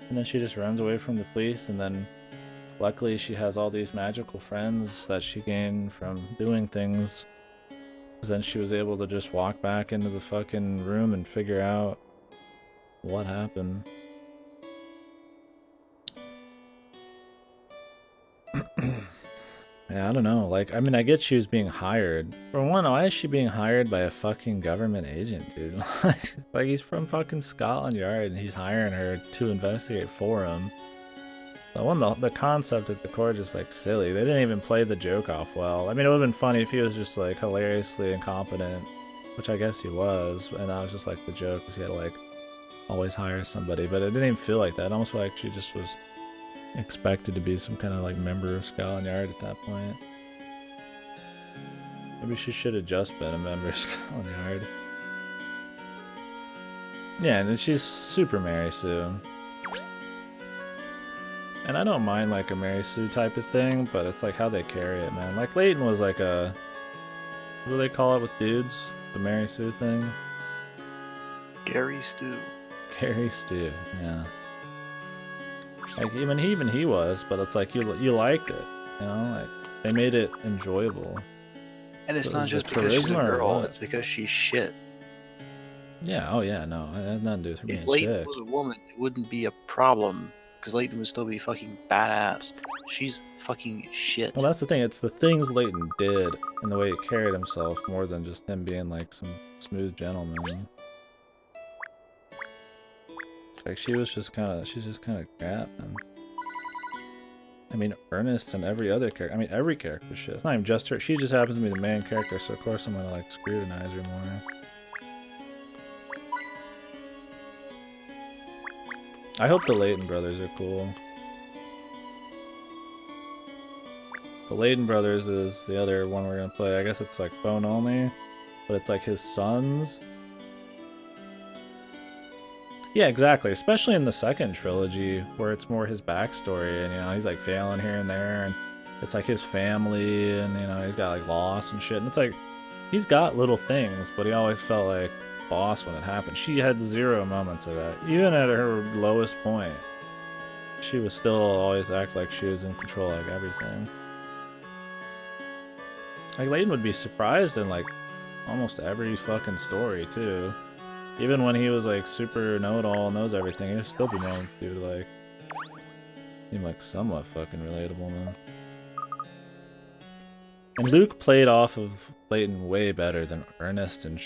and then she just runs away from the police, and then luckily she has all these magical friends that she gained from doing things. Then she was able to just walk back into the fucking room and figure out what happened. Yeah, I don't know. Like, I mean, I get she was being hired. For one, why is she being hired by a fucking government agent, dude? Like, he's from fucking Scotland Yard and he's hiring her to investigate for him. The concept at the core is just like silly. They didn't even play the joke off well. I mean, it would have been funny if he was just like hilariously incompetent, which I guess he was, and that was just like the joke, because he had to like always hire somebody. But it didn't even feel like that. It almost felt like she just was expected to be some kind of like member of Scotland Yard at that point. Maybe she should have just been a member of Scotland Yard. Yeah, and she's super Mary Sue. And I don't mind like a Mary Sue type of thing, but it's like how they carry it, man. Like Layton was like a, what do they call it with dudes? The Mary Sue thing? Gary Stew. Gary Stew, yeah. Like even he was, but it's like you liked it, you know? Like they made it enjoyable. And it's not just because she's a girl, it's because she's shit. Yeah, oh yeah, no, it has nothing to do with her being If Layton chick. was a woman, it wouldn't be a problem, because Layton would still be fucking badass. She's fucking shit. Well, that's the thing. It's the things Layton did and the way he carried himself more than just him being like some smooth gentleman. Like she's just kind of crap, man. I mean, Ernest and every other character. I mean, every character shit. It's not even just her. She just happens to be the main character, so of course I'm gonna like scrutinize her more. I hope the Layton brothers are cool. The Layton brothers is the other one we're gonna play. I guess it's like phone only, but it's like his sons. Yeah, exactly. Especially in the second trilogy, where it's more his backstory, and you know he's like failing here and there, and it's like his family, and you know he's got like loss and shit, and it's like he's got little things, but he always felt like boss when it happened. She had 0 moments of that. Even at her lowest point, she was still always act like she was in control of everything. Like Layton would be surprised in like almost every fucking story too. Even when he was like super know-it-all and knows everything, he would still be known to like seem like somewhat fucking relatable, man. And Luke played off of Layton way better than Ernest and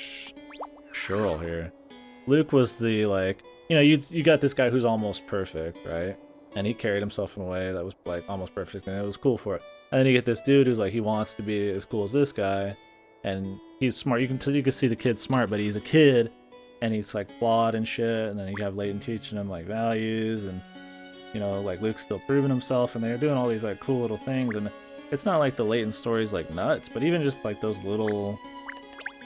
Cheryl here. Luke was the like, you know, you got this guy who's almost perfect, right? And he carried himself in a way that was like almost perfect, and it was cool for it. And then you get this dude who's like, he wants to be as cool as this guy, and he's smart. You can see the kid's smart, but he's a kid, and he's like flawed and shit. And then you have Layton teaching him like values, and you know, like Luke's still proving himself, and they're doing all these like cool little things. And it's not like the Layton story's like nuts, but even just like those little,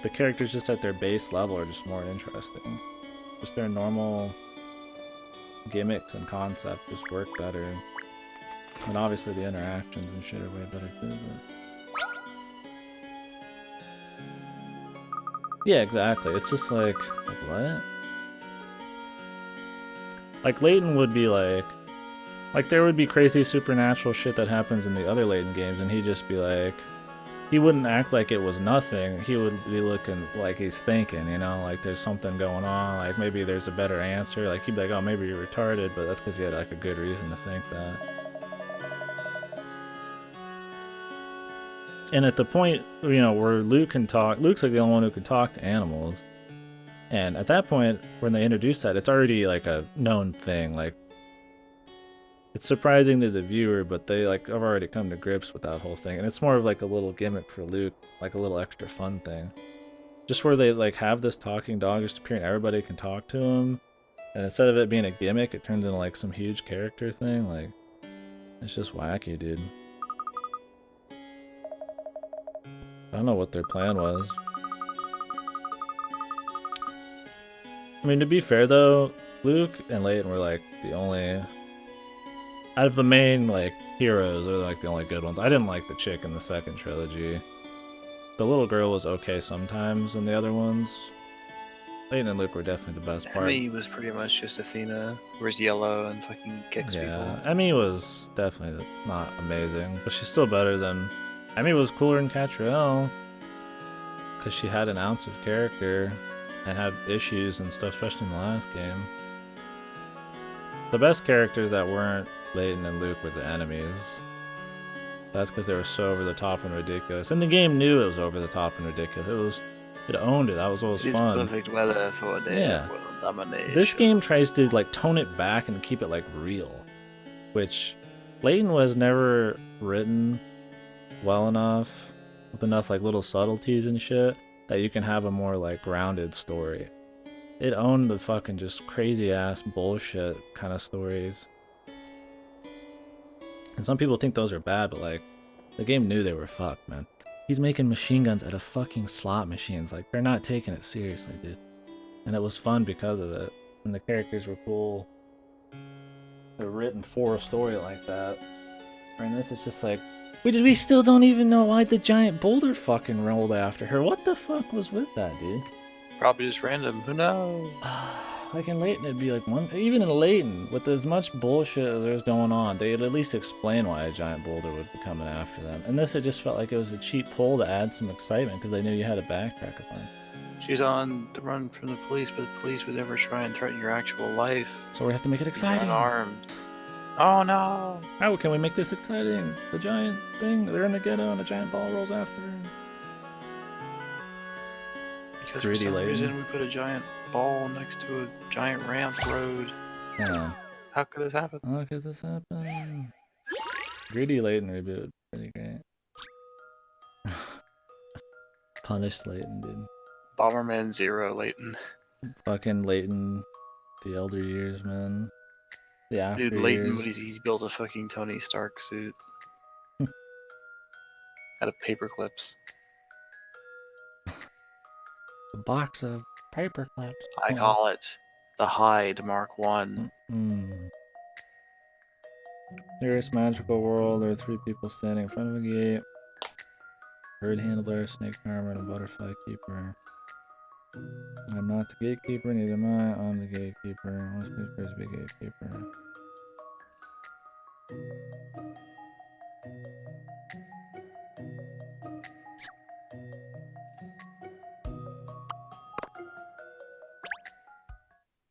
the characters just at their base level are just more interesting. Just their normal gimmicks and concept just work better. And obviously the interactions and shit are way better too, but Yeah, exactly. It's just like what? Like Layton would be like there would be crazy supernatural shit that happens in the other Layton games, and he'd just be like, he wouldn't act like it was nothing. He would be looking like he's thinking, you know, like there's something going on, like maybe there's a better answer. Like he'd be like, oh, maybe you're retarded, but that's because he had like a good reason to think that. And at the point, you know, where Luke can talk, Luke's like the only one who can talk to animals. And at that point, when they introduce that, it's already like a known thing. Like, it's surprising to the viewer, but they like have already come to grips with that whole thing. And it's more of like a little gimmick for Luke, like a little extra fun thing. Just where they like have this talking dog just appear and everybody can talk to him. And instead of it being a gimmick, it turns into like some huge character thing. Like, it's just wacky, dude. I don't know what their plan was. I mean, to be fair though, Luke and Layton were like the only... out of the main, like, heroes, they're like the only good ones. I didn't like the chick in the second trilogy. The little girl was okay sometimes in the other ones. Layton and Luke were definitely the best part. Emmy was pretty much just Athena, wears yellow and fucking kicks people. Yeah, Emmy was definitely not amazing, but she's still better than... Emmy was cooler than Catriel, because she had an ounce of character and had issues and stuff, especially in the last game. The best characters that weren't Layton and Luke were the enemies. That's because they were so over the top and ridiculous. And the game knew it was over the top and ridiculous. It owned it. That was what was fun. It's perfect weather for a day Yeah. of world domination. This game tries to like tone it back and keep it like real, which Layton was never written well enough with enough like little subtleties and shit that you can have a more like grounded story. It owned the fucking just crazy ass bullshit kind of stories. And some people think those are bad, but like the game knew they were fucked, man. He's making machine guns out of fucking slot machines. Like they're not taking it seriously, dude. And it was fun because of it. And the characters were cool. They're written for a story like that. And this is just like, we still don't even know why the giant boulder fucking rolled after her. What the fuck was with that, dude? Probably just random. Who knows? Like in Layton, it'd be like one. Even in Layton, with as much bullshit as there's going on, they'd at least explain why a giant boulder would be coming after them. And this, it just felt like it was a cheap pull to add some excitement because they knew you had a backtrack a bunch. She's on the run from the police, but the police would never try and threaten your actual life. So we have to make it exciting. Unarmed. Oh no! How can we make this exciting? The giant thing, they're in the ghetto and a giant ball rolls after her. Because for some reason we put a giant ball next to a giant ramp road. Yeah. How could this happen? How could this happen? Greedy Layton reboot. Pretty great. Punished Layton, dude. Bomberman Zero Layton. Fucking Layton. The elder years, man. The after Dude, Layton, years. he's built a fucking Tony Stark suit. Out of paper clips. A box of paper clips. I call it the Hyde Mark 1. Nearest magical world, there are 3 people standing in front of a gate. Bird handler, snake charmer, and a butterfly keeper. I'm not the gatekeeper, neither am I. I'm the gatekeeper. Must be supposed to be gatekeeper.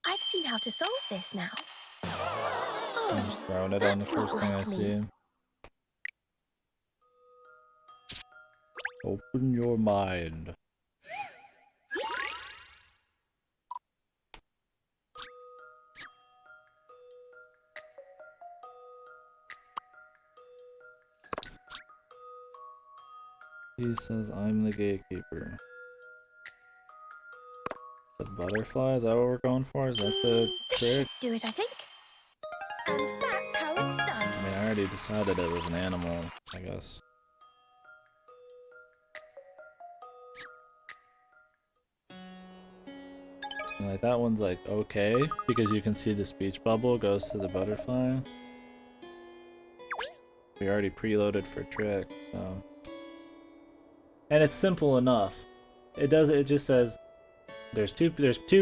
I've seen how to solve this now. I'm just throwing it on the first thing I see. Open your mind. He says, I'm the gatekeeper. The butterfly, is that what we're going for? Is that the This trick? should do it, I think. And that's how it's done. I mean, I already decided it was an animal, I guess. And like that one's like okay, because you can see the speech bubble goes to the butterfly. We already preloaded for trick, so. And it's simple enough. It does. It just says there's two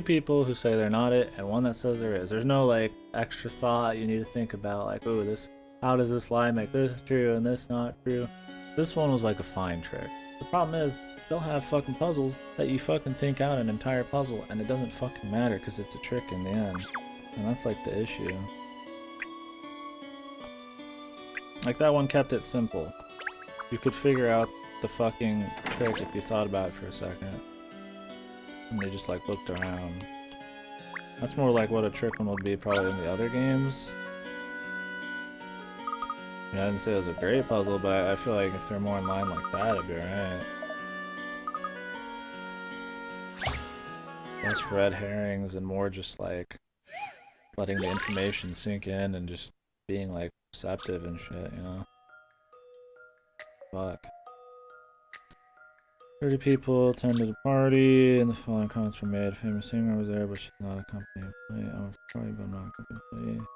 people who say they're not it, and one that says there is. There's no like extra thought you need to think about, like, oh, this, how does this lie make this true and this not true? This one was like a fine trick. The problem is they'll have fucking puzzles that you fucking think out an entire puzzle, and it doesn't fucking matter because it's a trick in the end, and that's like the issue. Like that one kept it simple. You could figure out the fucking trick if you thought about it for a second. And they just like looked around. That's more like what a trick one would be probably in the other games. I mean, I didn't say it was a great puzzle, but I feel like if they're more in line like that, it'd be alright. Less red herrings and more just like letting the information sink in and just being like perceptive and shit, you know? Fuck. 30 people attended the party, and the following comments were made. A famous singer was there, but she's not a company employee. I was at the party, but I'm not a company employee.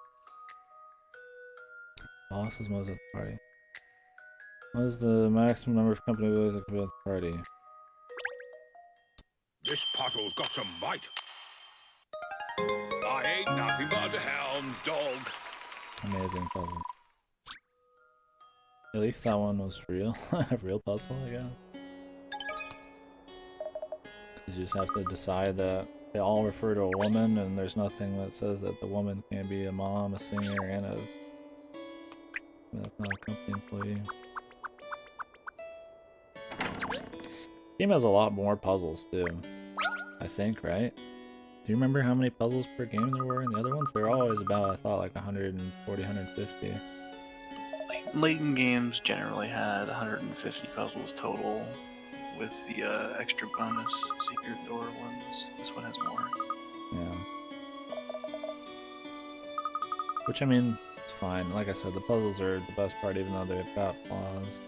Bosses was at the party. What is the maximum number of company employees that could be at the party? This puzzle's got some bite. I ain't nothing but a hound dog. Amazing puzzle. At least that one was real. A real puzzle, I guess. You just have to decide that they all refer to a woman, and there's nothing that says that the woman can be a mom, a singer, and a... That's not a company employee. Game has a lot more puzzles too, I think, right? Do you remember how many puzzles per game there were in the other ones? They're always about, I thought, like 140, 150. Layton games generally had 150 puzzles total, with the extra bonus secret door ones. This one has more. Yeah. Which, I mean, it's fine. Like I said, the puzzles are the best part, even though they've got flaws.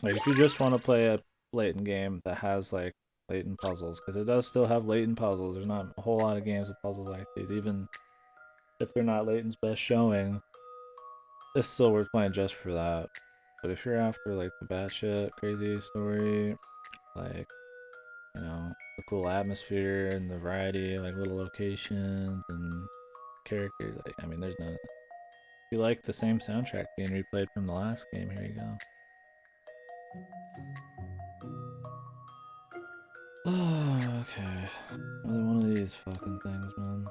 Like, if you just want to play a Layton game that has, like, Layton puzzles, because it does still have Layton puzzles. There's not a whole lot of games with puzzles like these, even if they're not Layton's best showing. It's still worth playing just for that. But if you're after, like, the batshit crazy story, like, you know, the cool atmosphere and the variety, like, little locations and characters, like, I mean, there's none of that. If you like the same soundtrack being replayed from the last game, here you go. Oh, okay. Another one of these fucking things, man.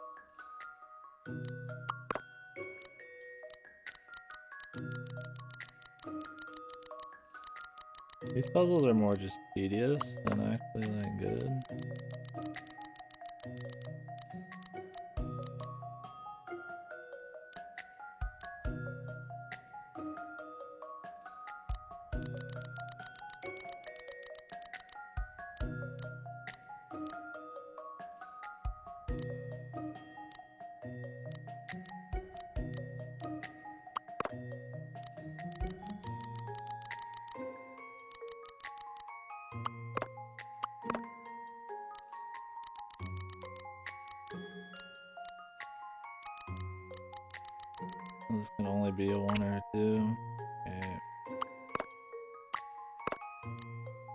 These puzzles are more just tedious than actually, like, good. This can only be a 1 or a 2. Okay.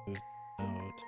Move out.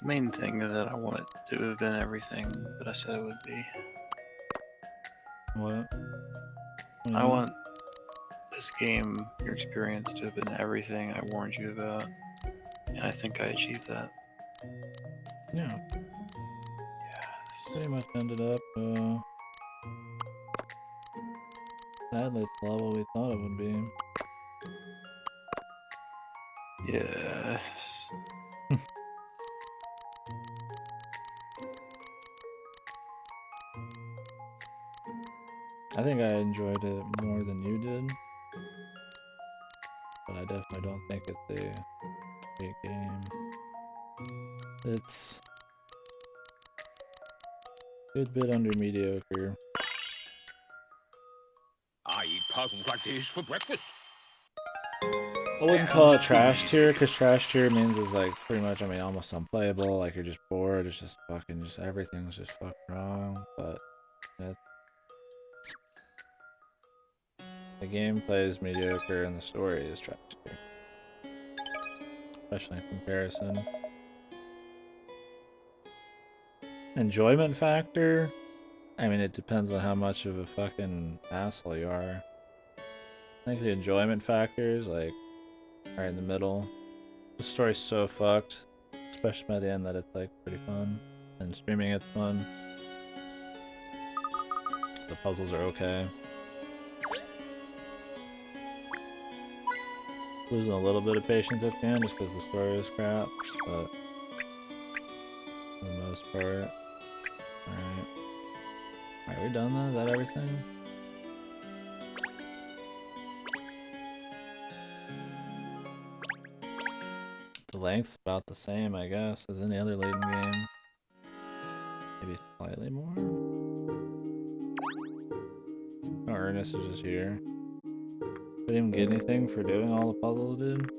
Main thing is that I want it to have been everything that I said it would be. What? I want this game, your experience to have been everything I warned you about. And I think I achieved that. Yeah. Yes. Pretty much ended up, sadly, it's the level we thought it would be. Yes. I think I enjoyed it more than you did. But I definitely don't think it's a great game. It's a good bit under mediocre. I eat puzzles like this for breakfast. I wouldn't call it trash tier, because trash tier means it's like pretty much, I mean, almost unplayable. Like you're just bored. It's just fucking, just everything's just fucking wrong. But the gameplay is mediocre and the story is trash tier, especially in comparison. Enjoyment factor? I mean, it depends on how much of a fucking asshole you are. I think the enjoyment factor is like right in the middle. The story's so fucked, especially by the end, that it's like pretty fun. And streaming it's fun. The puzzles are okay. Losing a little bit of patience at the end just because the story is crap, but for the most part. Alright. Are we done though? Is that everything? The length's about the same, I guess, as any other Layton game. Maybe slightly more? Oh, Ernest is just here. Didn't even get anything for doing all the puzzles, dude.